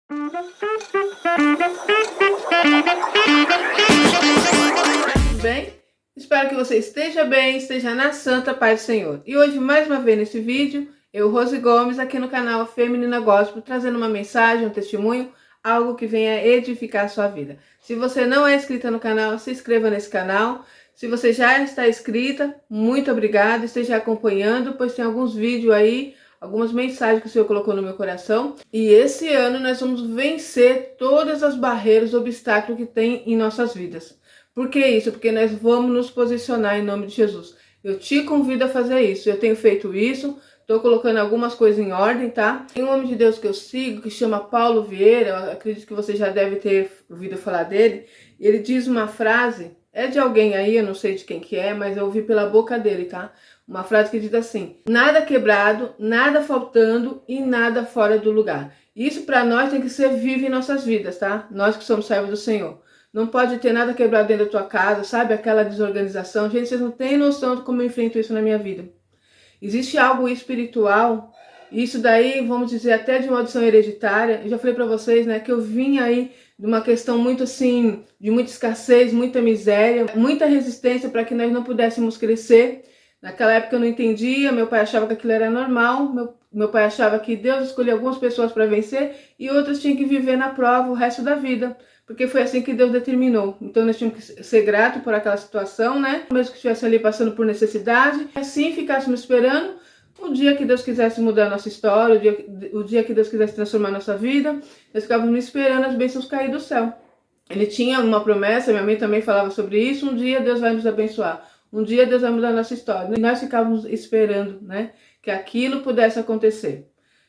Tudo bem? Espero que você esteja bem, esteja na santa paz do Senhor. E hoje, mais uma vez nesse vídeo, eu, Rose Gomes, aqui no canal Feminina Gospel, trazendo uma mensagem, um testemunho, algo que venha edificar a sua vida. Se você não é inscrita no canal, se inscreva nesse canal. Se você já está inscrita, muito obrigada, esteja acompanhando, pois tem alguns vídeos aí, algumas mensagens que o Senhor colocou no meu coração. E esse ano nós vamos vencer todas as barreiras, obstáculos que tem em nossas vidas. Por que isso? Porque nós vamos nos posicionar em nome de Jesus. Eu te convido a fazer isso. Eu tenho feito isso, estou colocando algumas coisas em ordem, tá? Tem um homem de Deus que eu sigo, que chama Paulo Vieira, eu acredito que você já deve ter ouvido falar dele. Ele diz uma frase, é de alguém aí, eu não sei de quem que é, mas eu ouvi pela boca dele, tá? Uma frase que diz assim: nada quebrado, nada faltando e nada fora do lugar. Isso para nós tem que ser vivo em nossas vidas, tá? Nós que somos servos do Senhor. Não pode ter nada quebrado dentro da tua casa, sabe? Aquela desorganização. Gente, vocês não têm noção de como eu enfrento isso na minha vida. Existe algo espiritual, isso daí, vamos dizer, até de maldição hereditária. Eu já falei para vocês, né, que eu vim aí de uma questão muito assim, de muita escassez, muita miséria, muita resistência para que nós não pudéssemos crescer. Naquela época eu não entendia, meu pai achava que aquilo era normal, meu pai achava que Deus escolhia algumas pessoas para vencer e outras tinham que viver na prova o resto da vida, porque foi assim que Deus determinou. Então nós tínhamos que ser gratos por aquela situação, né? Mesmo que estivesse ali passando por necessidade, assim ficássemos esperando o dia que Deus quisesse mudar a nossa história, o dia que Deus quisesse transformar a nossa vida, nós ficávamos esperando as bênçãos cair do céu. Ele tinha uma promessa, minha mãe também falava sobre isso: um dia Deus vai nos abençoar. Um dia Deus vai mudar a nossa história. E nós ficávamos esperando, né, que aquilo pudesse acontecer.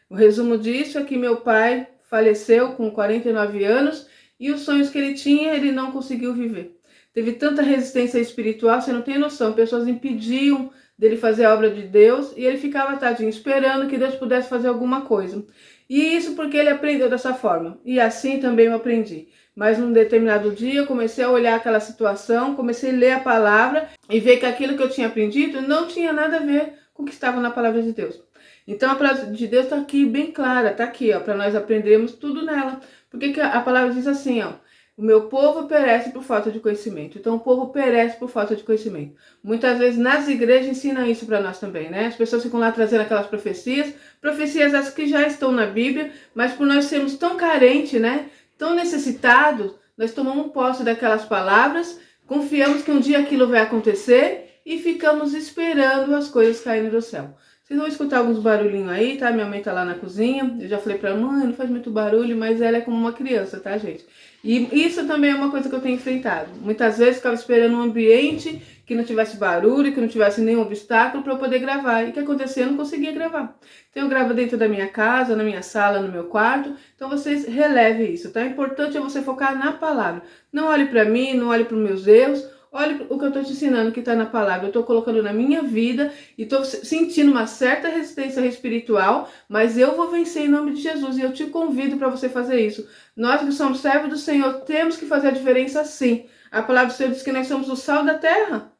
O resumo disso é que meu pai faleceu com 49 anos e os sonhos que ele tinha, ele não conseguiu viver. Teve tanta resistência espiritual, você não tem noção. Pessoas impediam dele fazer a obra de Deus e ele ficava, tadinho, esperando que Deus pudesse fazer alguma coisa. E isso porque ele aprendeu dessa forma. E assim também eu aprendi. Mas num determinado dia eu comecei a olhar aquela situação, comecei a ler a palavra e ver que aquilo que eu tinha aprendido não tinha nada a ver com o que estava na palavra de Deus. Então a palavra de Deus está aqui bem clara, está aqui, ó, para nós aprendermos tudo nela. Porque que a palavra diz assim, ó: o meu povo perece por falta de conhecimento. Então o povo perece por falta de conhecimento. Muitas vezes nas igrejas ensinam isso para nós também, né? As pessoas ficam lá trazendo aquelas profecias essas que já estão na Bíblia, mas por nós sermos tão carentes, né? Tão necessitados, nós tomamos posse daquelas palavras, confiamos que um dia aquilo vai acontecer e ficamos esperando as coisas caírem do céu. Vocês vão escutar alguns barulhinhos aí, tá? Minha mãe tá lá na cozinha. Eu já falei pra ela: mãe, não faz muito barulho, mas ela é como uma criança, tá, gente? E isso também é uma coisa que eu tenho enfrentado. Muitas vezes eu ficava esperando um ambiente que não tivesse barulho, que não tivesse nenhum obstáculo para eu poder gravar. E o que acontecia? Eu não conseguia gravar. Então eu gravo dentro da minha casa, na minha sala, no meu quarto. Então vocês relevem isso, tá? O importante é você focar na palavra. Não olhe para mim, não olhe para os meus erros. Olha o que eu estou te ensinando, que está na palavra. Eu estou colocando na minha vida e estou sentindo uma certa resistência espiritual, mas eu vou vencer em nome de Jesus e eu te convido para você fazer isso. Nós que somos servos do Senhor temos que fazer a diferença sim. A palavra do Senhor diz que nós somos o sal da terra.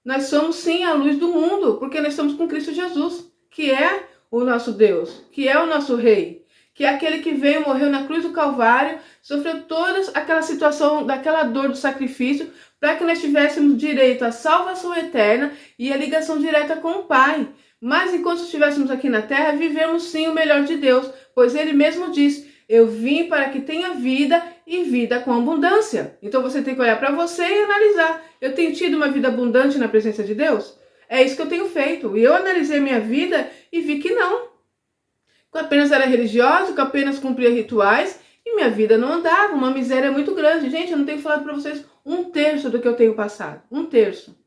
Nós somos sim a luz do mundo, porque nós estamos com Cristo Jesus, que é o nosso Deus, que é o nosso Rei, que é aquele que veio, morreu na cruz do Calvário, sofreu toda aquela situação, daquela dor do sacrifício, para que nós tivéssemos direito à salvação eterna e a ligação direta com o Pai. Mas enquanto estivéssemos aqui na terra, vivemos sim o melhor de Deus, pois Ele mesmo disse: eu vim para que tenha vida e vida com abundância. Então você tem que olhar para você e analisar: eu tenho tido uma vida abundante na presença de Deus? É isso que eu tenho feito. E eu analisei minha vida e vi que não. Que eu apenas era religiosa, que eu apenas cumpria rituais e minha vida não andava, uma miséria muito grande. Gente, eu não tenho falado para vocês um terço do que eu tenho passado. Um terço.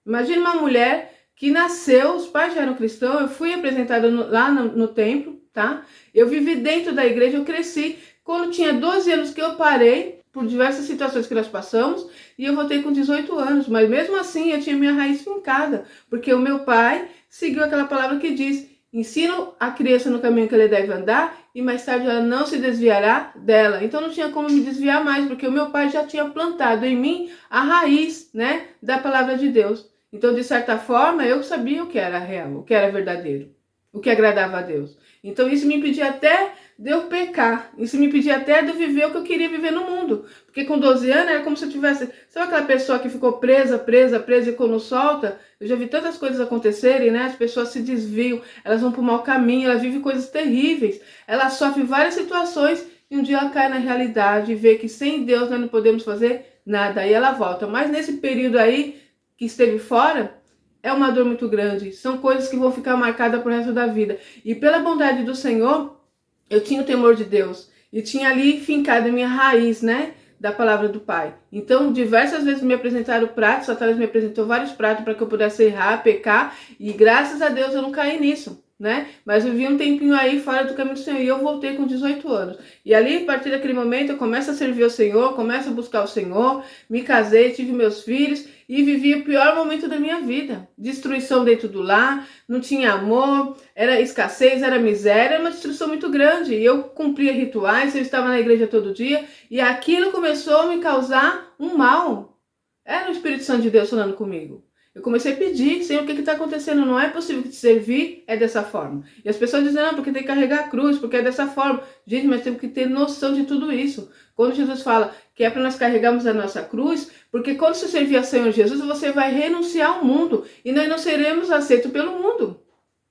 Imagina uma mulher que nasceu, os pais já eram cristãos, eu fui apresentada lá no templo, tá? Eu vivi dentro da igreja, eu cresci. Quando tinha 12 anos que eu parei, por diversas situações que nós passamos, e eu voltei com 18 anos. Mas mesmo assim eu tinha minha raiz fincada, porque o meu pai seguiu aquela palavra que diz: ensino a criança no caminho que ele deve andar e mais tarde ela não se desviará dela. Então não tinha como me desviar mais, porque o meu pai já tinha plantado em mim a raiz, né, da palavra de Deus. Então, de certa forma, eu sabia o que era real, o que era verdadeiro, o que agradava a Deus. Então isso me impedia até de eu pecar. Isso me pedia até de eu viver o que eu queria viver no mundo. Porque com 12 anos era como se eu tivesse... Sabe aquela pessoa que ficou presa e quando solta? Eu já vi tantas coisas acontecerem, né? As pessoas se desviam, elas vão para o mau caminho, elas vivem coisas terríveis. Elas sofrem várias situações e um dia ela cai na realidade e vê que sem Deus nós não podemos fazer nada. Aí ela volta. Mas nesse período aí que esteve fora, é uma dor muito grande. São coisas que vão ficar marcadas pro resto da vida. E pela bondade do Senhor, eu tinha o temor de Deus. E tinha ali fincado a minha raiz, né? Da palavra do Pai. Então, diversas vezes me apresentaram pratos. Satanás me apresentou vários pratos para que eu pudesse errar, pecar. E graças a Deus eu não caí nisso, né? Mas eu vivi um tempinho aí fora do caminho do Senhor. E eu voltei com 18 anos. E ali, a partir daquele momento, eu começo a servir ao Senhor. Começo a buscar o Senhor. Me casei, tive meus filhos. E vivi o pior momento da minha vida. Destruição dentro do lar, não tinha amor, era escassez, era miséria, era uma destruição muito grande. E eu cumpria rituais, eu estava na igreja todo dia, e aquilo começou a me causar um mal. Era o Espírito Santo de Deus falando comigo. Eu comecei a pedir, Senhor, o que está acontecendo? Não é possível que te servir é dessa forma. E as pessoas dizem, não, porque tem que carregar a cruz, porque é dessa forma. Gente, mas temos que ter noção de tudo isso. Quando Jesus fala que é para nós carregarmos a nossa cruz, porque quando você servir ao Senhor Jesus, você vai renunciar ao mundo. E nós não seremos aceitos pelo mundo.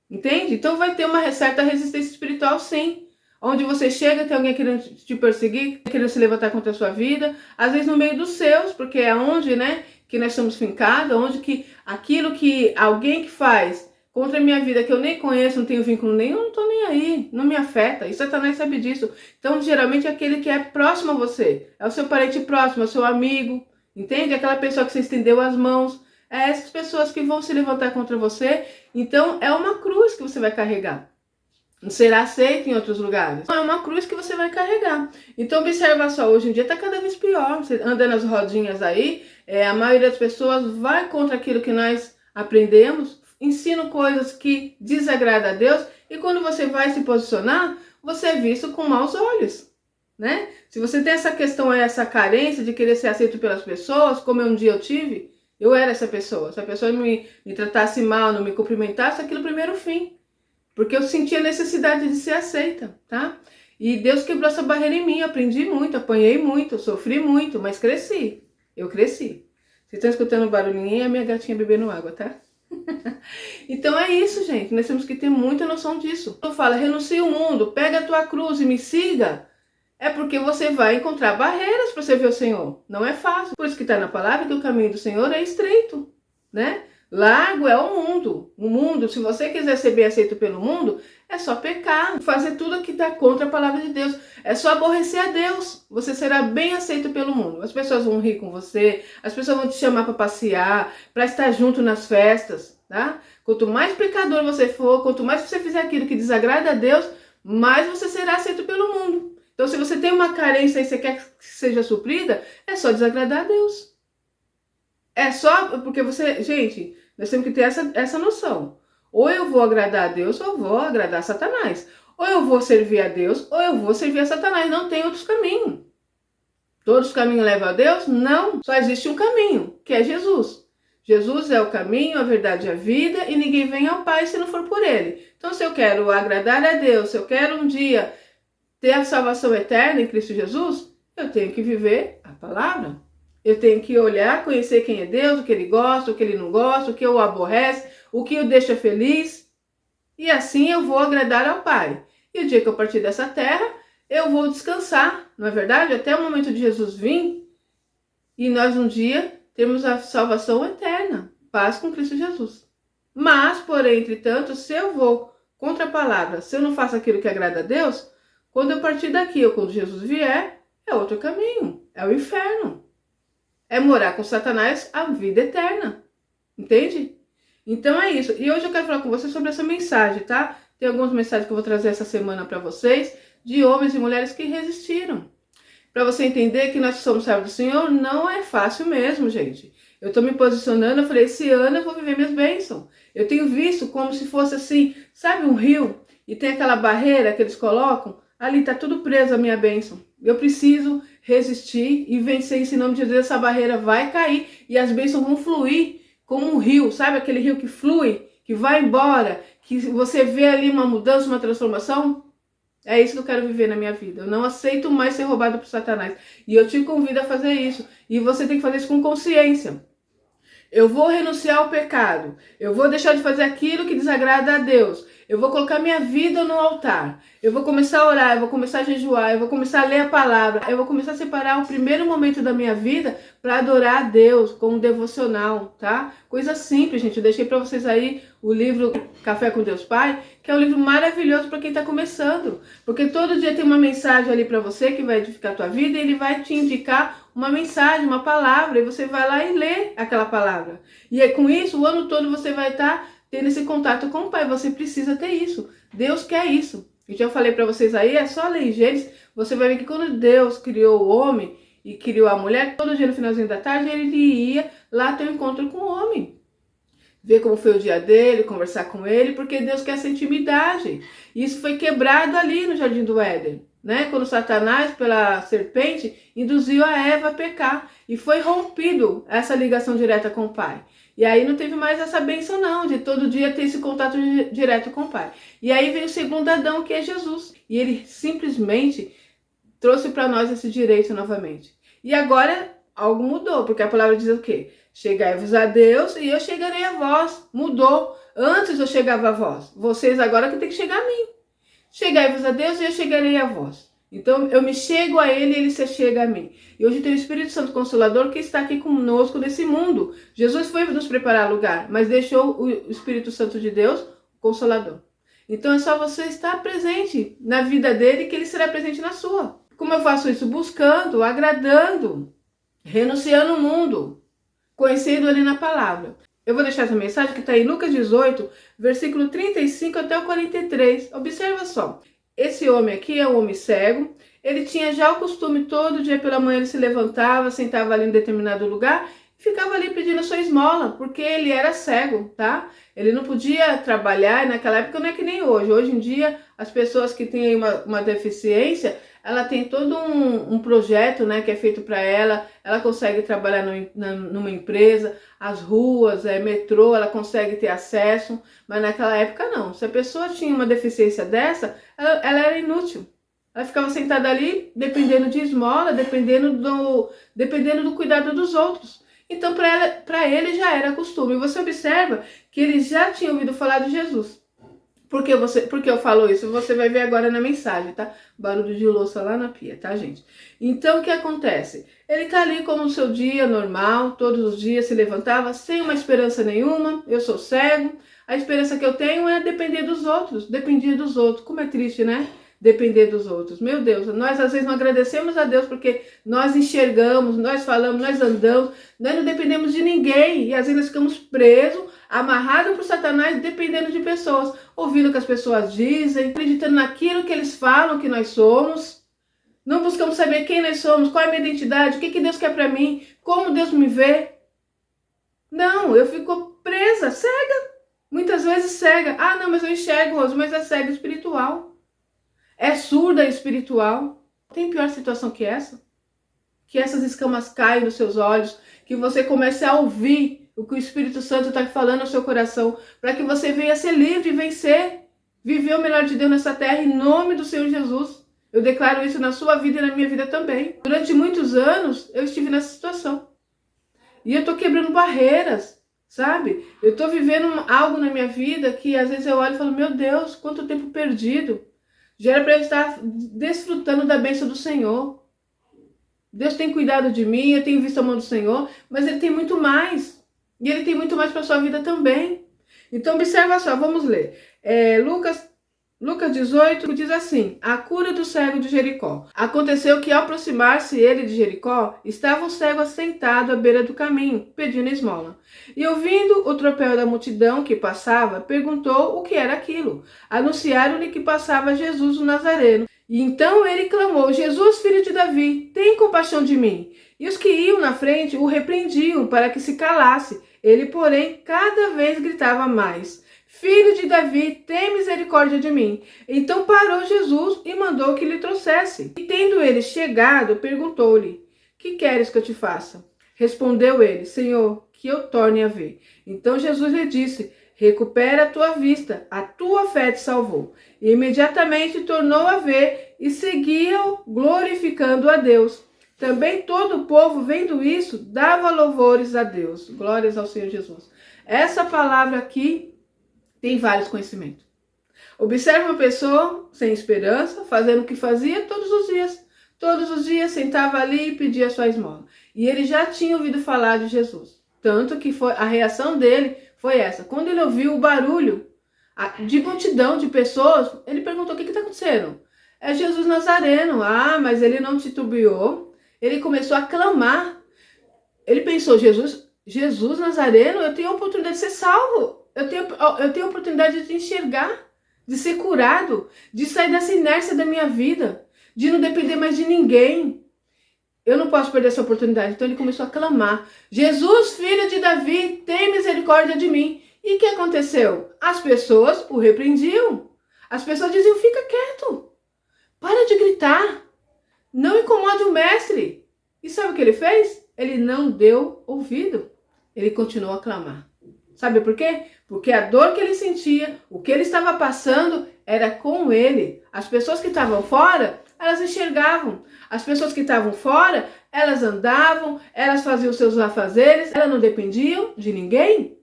Entende? Então vai ter uma certa resistência espiritual, sim. Onde você chega, tem alguém querendo te perseguir, querendo se levantar contra a sua vida. Às vezes no meio dos seus, porque é onde, né, que nós estamos fincados, onde que aquilo que alguém que faz contra a minha vida, que eu nem conheço, não tenho vínculo nenhum, não tô nem aí, não me afeta. E Satanás sabe disso. Então, geralmente, é aquele que é próximo a você. É o seu parente próximo, é o seu amigo, entende? Aquela pessoa que você estendeu as mãos. É essas pessoas que vão se levantar contra você. Então, é uma cruz que você vai carregar. Não será aceito em outros lugares. É uma cruz que você vai carregar. Então, observa só, hoje em dia está cada vez pior. Você anda nas rodinhas aí, a maioria das pessoas vai contra aquilo que nós aprendemos, ensina coisas que desagradam a Deus, e quando você vai se posicionar, você é visto com maus olhos, né? Se você tem essa questão, essa carência de querer ser aceito pelas pessoas, como um dia eu tive, eu era essa pessoa. Se a pessoa me tratasse mal, não me cumprimentasse, aquilo primeiro o fim. Porque eu sentia necessidade de ser aceita, tá? E Deus quebrou essa barreira em mim, eu aprendi muito, apanhei muito, sofri muito, mas cresci. Eu cresci. Vocês estão escutando o barulhinho e a minha gatinha bebendo água, tá? Então é isso, gente. Nós temos que ter muita noção disso. Eu falo, renuncia o mundo, pega a tua cruz e me siga. É porque você vai encontrar barreiras para servir o Senhor. Não é fácil. Por isso que está na palavra que o caminho do Senhor é estreito, né? Largo é o mundo. O mundo, se você quiser ser bem aceito pelo mundo, é só pecar, fazer tudo que está contra a palavra de Deus. É só aborrecer a Deus. Você será bem aceito pelo mundo. As pessoas vão rir com você, as pessoas vão te chamar para passear, para estar junto nas festas, tá? Quanto mais pecador você for, quanto mais você fizer aquilo que desagrada a Deus, mais você será aceito pelo mundo. Então, se você tem uma carência e você quer que seja suprida, é só desagradar a Deus. É só porque você... Gente, nós temos que ter essa noção. Ou eu vou agradar a Deus, ou eu vou agradar a Satanás. Ou eu vou servir a Deus, ou eu vou servir a Satanás. Não tem outros caminhos. Todos os caminhos levam a Deus? Não. Só existe um caminho, que é Jesus. Jesus é o caminho, a verdade e a vida, e ninguém vem ao Pai se não for por Ele. Então, se eu quero agradar a Deus, se eu quero um dia ter a salvação eterna em Cristo Jesus, eu tenho que viver a palavra. Eu tenho que olhar, conhecer quem é Deus, o que Ele gosta, o que Ele não gosta, o que o aborrece, o que o deixa feliz. E assim eu vou agradar ao Pai. E o dia que eu partir dessa terra, eu vou descansar, não é verdade? Até o momento de Jesus vir, e nós um dia temos a salvação eterna, paz com Cristo Jesus. Mas, porém, entretanto, se eu vou contra a palavra, se eu não faço aquilo que agrada a Deus, quando eu partir daqui ou quando Jesus vier, é outro caminho, é o inferno. É morar com Satanás a vida eterna. Entende? Então é isso. E hoje eu quero falar com vocês sobre essa mensagem, tá? Tem algumas mensagens que eu vou trazer essa semana para vocês, de homens e mulheres que resistiram. Para você entender que nós somos servos do Senhor, não é fácil mesmo, gente. Eu tô me posicionando, eu falei, esse ano eu vou viver minhas bênçãos. Eu tenho visto como se fosse assim, sabe um rio? E tem aquela barreira que eles colocam, ali tá tudo preso a minha bênção. Eu preciso resistir e vencer isso em nome de Deus. Essa barreira vai cair e as bênçãos vão fluir como um rio, sabe aquele rio que flui, que vai embora, que você vê ali uma mudança, uma transformação? É isso que eu quero viver na minha vida. Eu não aceito mais ser roubado por Satanás. E eu te convido a fazer isso. E você tem que fazer isso com consciência. Eu vou renunciar ao pecado. Eu vou deixar de fazer aquilo que desagrada a Deus. Eu vou colocar minha vida no altar. Eu vou começar a orar, eu vou começar a jejuar, eu vou começar a ler a palavra. Eu vou começar a separar o primeiro momento da minha vida para adorar a Deus com um devocional, tá? Coisa simples, gente. Eu deixei para vocês aí o livro Café com Deus Pai, que é um livro maravilhoso para quem está começando. Porque todo dia tem uma mensagem ali para você que vai edificar a tua vida e ele vai te indicar uma mensagem, uma palavra, e você vai lá e lê aquela palavra. E aí, com isso, o ano todo você vai estar tendo esse contato com o Pai. Você precisa ter isso. Deus quer isso. E já falei para vocês aí, é só ler em Gênesis, você vai ver que quando Deus criou o homem e criou a mulher, todo dia no finalzinho da tarde, ele ia lá ter um encontro com o homem. Ver como foi o dia dele, conversar com ele, porque Deus quer essa intimidade. E isso foi quebrado ali no Jardim do Éden, né? Quando Satanás, pela serpente, induziu a Eva a pecar. E foi rompido essa ligação direta com o Pai. E aí não teve mais essa bênção não, de todo dia ter esse contato direto com o Pai. E aí veio o segundo Adão, que é Jesus. E ele simplesmente trouxe para nós esse direito novamente. E agora algo mudou, porque a palavra diz o quê? Chegai-vos a Deus e eu chegarei a vós. Mudou. Antes eu chegava a vós. Vocês agora que tem que chegar a mim. Chegai-vos a Deus e eu chegarei a vós. Então eu me chego a Ele e Ele se chega a mim. E hoje tem o Espírito Santo Consolador que está aqui conosco nesse mundo. Jesus foi nos preparar lugar, mas deixou o Espírito Santo de Deus, o Consolador. Então é só você estar presente na vida dele que ele será presente na sua. Como eu faço isso? Buscando, agradando, renunciando o mundo, conhecendo ele na palavra. Eu vou deixar essa mensagem que está em Lucas 18, versículo 35 até o 43. Observa só. Esse homem aqui é um homem cego. Ele tinha já o costume, todo dia pela manhã ele se levantava, sentava ali em determinado lugar e ficava ali pedindo a sua esmola, porque ele era cego, tá? Ele não podia trabalhar, e naquela época não é que nem hoje. Hoje em dia, as pessoas que têm uma deficiência, ela tem todo um projeto, né, que é feito para ela consegue trabalhar numa empresa, as ruas, metrô, ela consegue ter acesso, mas naquela época não. Se a pessoa tinha uma deficiência dessa, ela era inútil. Ela ficava sentada ali, dependendo de esmola, dependendo do cuidado dos outros. Então, para ele já era costume. E você observa que ele já tinha ouvido falar de Jesus. Por que eu falo isso? Você vai ver agora na mensagem, tá? Barulho de louça lá na pia, tá, gente? Então, o que acontece? Ele tá ali como no seu dia normal, todos os dias se levantava, sem uma esperança nenhuma. Eu sou cego. A esperança que eu tenho é depender dos outros. Dependia dos outros. Como é triste, né? Depender dos outros. Meu Deus, nós às vezes não agradecemos a Deus porque nós enxergamos, nós falamos, nós andamos, nós não dependemos de ninguém. E às vezes nós ficamos presos, amarrados por Satanás, dependendo de pessoas, ouvindo o que as pessoas dizem, acreditando naquilo que eles falam que nós somos. Não buscamos saber quem nós somos, qual é a minha identidade, o que Deus quer para mim, como Deus me vê. Não, eu fico presa, cega. Muitas vezes cega. Ah, não, mas eu enxergo, Rose, mas é cega espiritual. É surda espiritual. Tem pior situação que essa? Que essas escamas caem nos seus olhos, que você comece a ouvir o que o Espírito Santo está falando no seu coração, para que você venha ser livre e vencer, viver o melhor de Deus nessa terra, em nome do Senhor Jesus. Eu declaro isso na sua vida e na minha vida também. Durante muitos anos, eu estive nessa situação. E eu estou quebrando barreiras, sabe? Eu estou vivendo algo na minha vida que às vezes eu olho e falo, meu Deus, quanto tempo perdido. Já era para eu estar desfrutando da bênção do Senhor. Deus tem cuidado de mim, eu tenho visto a mão do Senhor, mas Ele tem muito mais. E Ele tem muito mais para a sua vida também. Então observa só, vamos ler. Lucas 18 diz assim, a cura do cego de Jericó. Aconteceu que ao aproximar-se ele de Jericó, estava um cego assentado à beira do caminho, pedindo esmola. E ouvindo o tropel da multidão que passava, perguntou o que era aquilo. Anunciaram-lhe que passava Jesus o Nazareno. E então ele clamou, Jesus, filho de Davi, tem compaixão de mim. E os que iam na frente o repreendiam para que se calasse. Ele, porém, cada vez gritava mais, Filho de Davi, tem misericórdia de mim. Então parou Jesus e mandou que lhe trouxesse. E tendo ele chegado, perguntou-lhe, que queres que eu te faça? Respondeu ele, Senhor, que eu torne a ver. Então Jesus lhe disse, recupera a tua vista, a tua fé te salvou. E imediatamente tornou a ver e seguiu glorificando a Deus. Também todo o povo, vendo isso, dava louvores a Deus. Glórias ao Senhor Jesus. Essa palavra aqui tem vários conhecimentos. Observa uma pessoa sem esperança, fazendo o que fazia todos os dias. Todos os dias sentava ali e pedia sua esmola. E ele já tinha ouvido falar de Jesus. Tanto que a reação dele foi essa. Quando ele ouviu o barulho de multidão de pessoas, ele perguntou: o que está acontecendo? É Jesus Nazareno. Ah, mas ele não titubeou. Ele começou a clamar. Ele pensou: Jesus Nazareno, eu tenho a oportunidade de ser salvo. Eu tenho a oportunidade de enxergar, de ser curado, de sair dessa inércia da minha vida, de não depender mais de ninguém. Eu não posso perder essa oportunidade. Então ele começou a clamar: Jesus, filho de Davi, tem misericórdia de mim. E o que aconteceu? As pessoas o repreendiam. As pessoas diziam: fica quieto, para de gritar, não incomode o mestre. E sabe o que ele fez? Ele não deu ouvido. Ele continuou a clamar. Sabe por quê? Porque a dor que ele sentia, o que ele estava passando, era com ele. As pessoas que estavam fora, elas enxergavam. As pessoas que estavam fora, elas andavam, elas faziam seus afazeres, elas não dependiam de ninguém.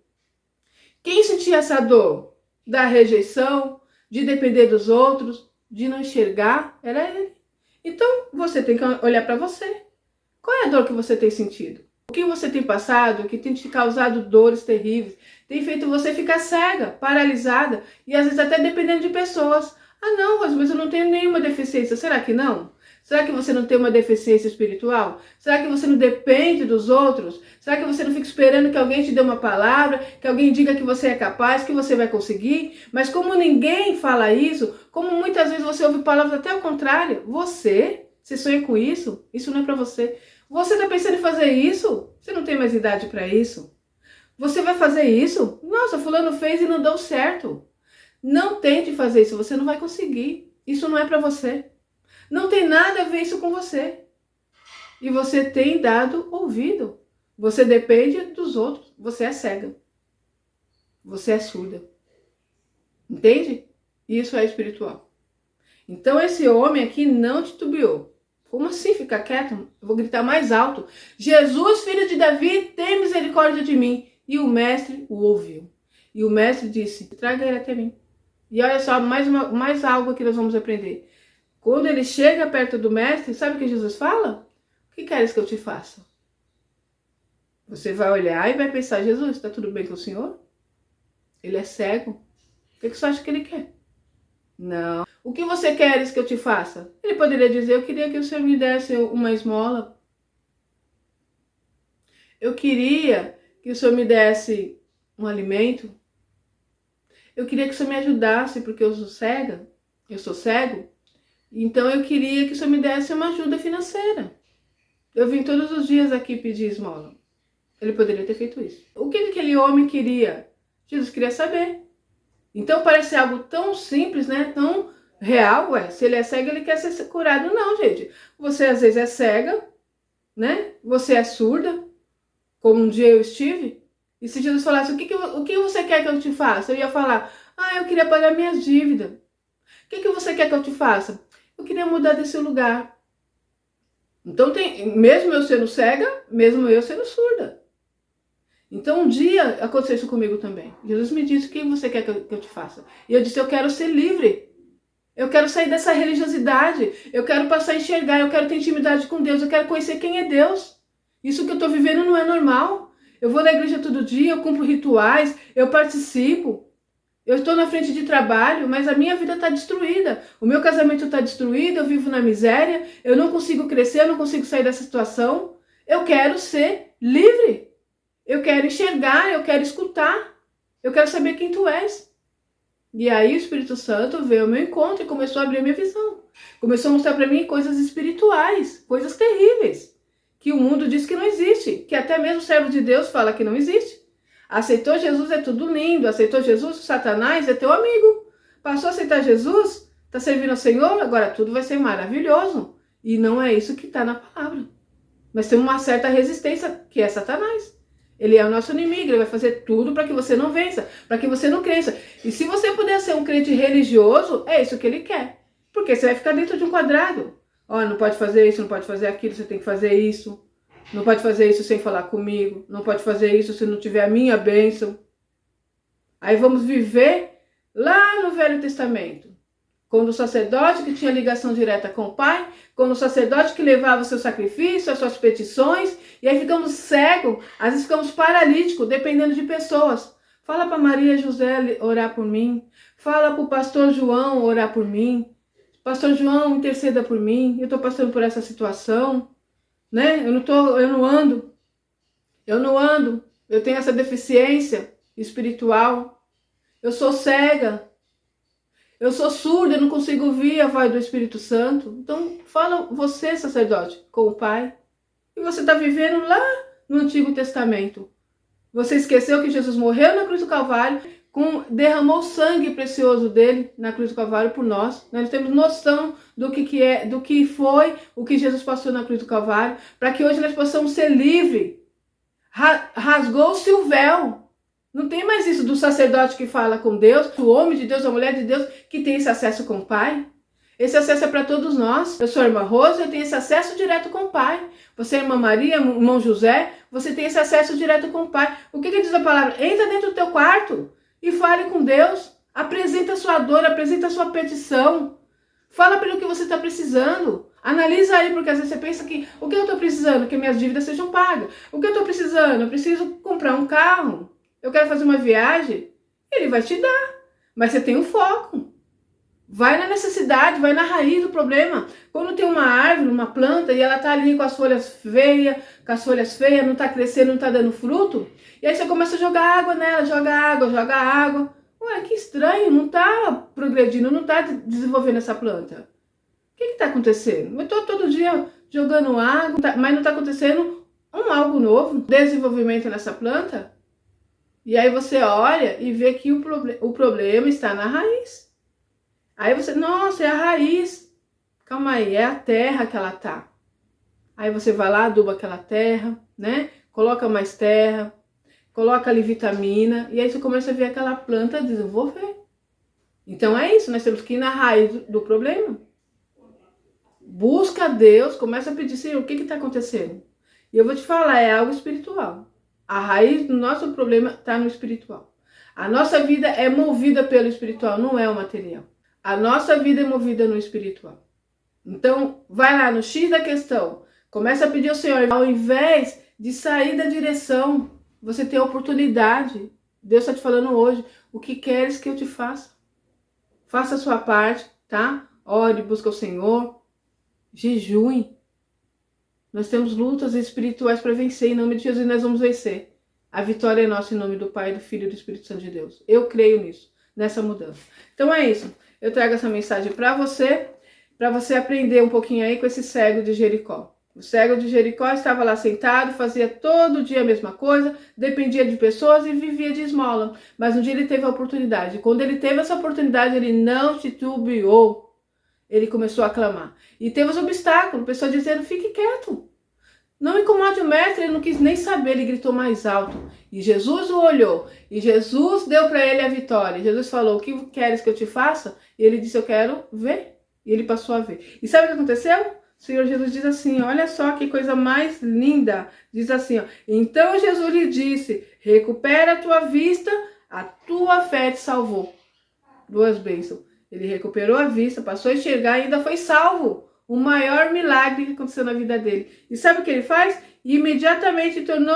Quem sentia essa dor da rejeição, de depender dos outros, de não enxergar, era ele. Então, você tem que olhar para você. Qual é a dor que você tem sentido? O que você tem passado, que tem te causado dores terríveis, tem feito você ficar cega, paralisada e às vezes até dependendo de pessoas. Ah não, Rose, mas eu não tenho nenhuma deficiência. Será que não? Será que você não tem uma deficiência espiritual? Será que você não depende dos outros? Será que você não fica esperando que alguém te dê uma palavra, que alguém diga que você é capaz, que você vai conseguir? Mas como ninguém fala isso, como muitas vezes você ouve palavras até ao contrário, você sonha com isso? Isso não é para você. Você está pensando em fazer isso? Você não tem mais idade para isso? Você vai fazer isso? Nossa, fulano fez e não deu certo. Não tente fazer isso, você não vai conseguir. Isso não é para você. Não tem nada a ver isso com você. E você tem dado ouvido. Você depende dos outros. Você é cega. Você é surda. Entende? Isso é espiritual. Então esse homem aqui não titubeou. Como assim ficar quieto? Eu vou gritar mais alto. Jesus, filho de Davi, tem misericórdia de mim. E o mestre o ouviu. E o mestre disse: traga ele até mim. E olha só, mais algo que nós vamos aprender. Quando ele chega perto do mestre, sabe o que Jesus fala? O que queres que eu te faça? Você vai olhar e vai pensar: Jesus, está tudo bem com o senhor? Ele é cego. O que você acha que ele quer? Não. O que você queres que eu te faça? Ele poderia dizer: eu queria que o senhor me desse uma esmola. Eu queria que o senhor me desse um alimento. Eu queria que o senhor me ajudasse, porque eu sou cego. Então eu queria que o senhor me desse uma ajuda financeira. Eu vim todos os dias aqui pedir esmola. Ele poderia ter feito isso. O que aquele homem queria? Jesus queria saber. Então parece algo tão simples, né? Tão real. Ué, se ele é cego, ele quer ser curado. Não, gente. Você às vezes é cega, né? Você é surda, como um dia eu estive. E se Jesus falasse: o que você quer que eu te faça? Eu ia falar: eu queria pagar minhas dívidas. O que você quer que eu te faça? Eu queria mudar desse lugar. Então, mesmo eu sendo cega, mesmo eu sendo surda. Então, um dia aconteceu isso comigo também. Jesus me disse: o que você quer que eu te faça? E eu disse: eu quero ser livre. Eu quero sair dessa religiosidade. Eu quero passar a enxergar. Eu quero ter intimidade com Deus. Eu quero conhecer quem é Deus. Isso que eu estou vivendo não é normal. Eu vou na igreja todo dia, eu cumpro rituais, eu participo. Eu estou na frente de trabalho, mas a minha vida está destruída. O meu casamento está destruído, eu vivo na miséria, eu não consigo crescer, eu não consigo sair dessa situação. Eu quero ser livre. Eu quero enxergar, eu quero escutar. Eu quero saber quem tu és. E aí o Espírito Santo veio ao meu encontro e começou a abrir a minha visão. Começou a mostrar para mim coisas espirituais, coisas terríveis, que o mundo diz que não existe, que até mesmo o servo de Deus fala que não existe. Aceitou Jesus, é tudo lindo. Aceitou Jesus, o Satanás é teu amigo. Passou a aceitar Jesus, está servindo ao Senhor, agora tudo vai ser maravilhoso. E não é isso que está na palavra. Mas tem uma certa resistência, que é Satanás. Ele é o nosso inimigo, ele vai fazer tudo para que você não vença, para que você não cresça. E se você puder ser um crente religioso, é isso que ele quer. Porque você vai ficar dentro de um quadrado. Ó, não pode fazer isso, não pode fazer aquilo, você tem que fazer isso. Não pode fazer isso sem falar comigo. Não pode fazer isso se não tiver a minha bênção. Aí vamos viver lá no Velho Testamento. Quando o sacerdote que tinha ligação direta com o Pai, quando o sacerdote que levava o seu sacrifício, as suas petições, e aí ficamos cegos, às vezes ficamos paralíticos, dependendo de pessoas. Fala para Maria José orar por mim. Fala para o pastor João orar por mim. Pastor João, interceda por mim. Eu estou passando por essa situação, né? Eu não ando. Eu tenho essa deficiência espiritual. Eu sou cega. Eu sou surda, eu não consigo ouvir a voz do Espírito Santo. Então, fala você, sacerdote, com o Pai. E você está vivendo lá no Antigo Testamento. Você esqueceu que Jesus morreu na cruz do Calvário, derramou o sangue precioso dele na cruz do Calvário por nós. Nós temos noção do que foi o que Jesus passou na cruz do Calvário, para que hoje nós possamos ser livres. Rasgou-se o véu. Não tem mais isso do sacerdote que fala com Deus, do homem de Deus, da mulher de Deus, que tem esse acesso com o Pai. Esse acesso é para todos nós. Eu sou a irmã Rosa, eu tenho esse acesso direto com o Pai. Você é a irmã Maria, irmão José, você tem esse acesso direto com o Pai. O que diz a palavra? Entra dentro do teu quarto e fale com Deus. Apresenta a sua dor, apresenta a sua petição. Fala pelo que você está precisando. Analisa aí, porque às vezes você pensa que o que eu estou precisando? Que minhas dívidas sejam pagas. O que eu estou precisando? Eu preciso comprar um carro. Eu quero fazer uma viagem. Ele vai te dar. Mas você tem um foco. Vai na necessidade, vai na raiz do problema. Quando tem uma árvore, uma planta, e ela tá ali com as folhas feias, não tá crescendo, não tá dando fruto, e aí você começa a jogar água nela, joga água. Ué, que estranho, não tá progredindo, não tá desenvolvendo essa planta. O que tá acontecendo? Eu tô todo dia jogando água, mas não tá acontecendo algo novo, desenvolvimento nessa planta. E aí você olha e vê que o problema está na raiz. Aí você, nossa, é a raiz. Calma aí, é a terra que ela tá. Aí você vai lá, aduba aquela terra, né? Coloca mais terra, coloca ali vitamina, e aí você começa a ver aquela planta desenvolver. Então é isso, nós temos que ir na raiz do problema. Busca Deus, começa a pedir, Senhor, o que está acontecendo? E eu vou te falar, é algo espiritual. A raiz do nosso problema está no espiritual. A nossa vida é movida pelo espiritual, não é o material. A nossa vida é movida no espiritual. Então, vai lá no X da questão. Começa a pedir ao Senhor. Ao invés de sair da direção, você tem a oportunidade. Deus está te falando hoje. O que queres que eu te faça? Faça a sua parte, tá? Ore, busca o Senhor. Jejue. Nós temos lutas espirituais para vencer. Em nome de Jesus, nós vamos vencer. A vitória é nossa em nome do Pai, do Filho e do Espírito Santo de Deus. Eu creio nisso, nessa mudança. Então é isso. Eu trago essa mensagem para você aprender um pouquinho aí com esse cego de Jericó. O cego de Jericó estava lá sentado, fazia todo dia a mesma coisa, dependia de pessoas e vivia de esmola. Mas um dia ele teve a oportunidade. Quando ele teve essa oportunidade, ele não titubeou. Ele começou a clamar. E teve os obstáculos, pessoas dizendo, fique quieto. Não incomode o mestre, ele não quis nem saber, ele gritou mais alto. E Jesus o olhou, e Jesus deu para ele a vitória. Jesus falou, o que queres que eu te faça? E ele disse, eu quero ver. E ele passou a ver. E sabe o que aconteceu? O Senhor Jesus diz assim, olha só que coisa mais linda. Diz assim, ó, então Jesus lhe disse, recupera a tua vista, a tua fé te salvou. Duas bênçãos. Ele recuperou a vista, passou a enxergar e ainda foi salvo. O maior milagre que aconteceu na vida dele. E sabe o que ele faz? Imediatamente tornou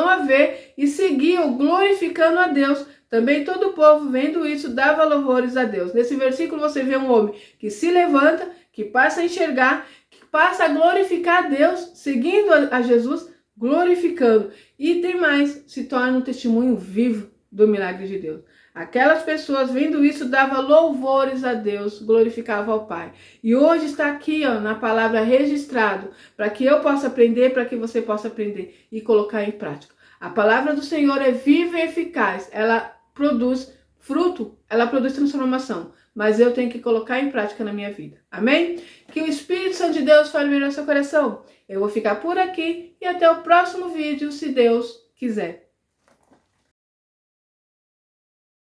a ver e seguiu glorificando a Deus. Também todo o povo, vendo isso, dava louvores a Deus. Nesse versículo você vê um homem que se levanta, que passa a enxergar, que passa a glorificar a Deus, seguindo a Jesus, glorificando. E tem mais, se torna um testemunho vivo do milagre de Deus. Aquelas pessoas vendo isso davam louvores a Deus, glorificavam ao Pai. E hoje está aqui, ó, na palavra registrado, para que eu possa aprender, para que você possa aprender e colocar em prática. A palavra do Senhor é viva e eficaz, ela produz fruto, ela produz transformação, mas eu tenho que colocar em prática na minha vida. Amém? Que o Espírito Santo de Deus fale melhor no seu coração. Eu vou ficar por aqui e até o próximo vídeo, se Deus quiser.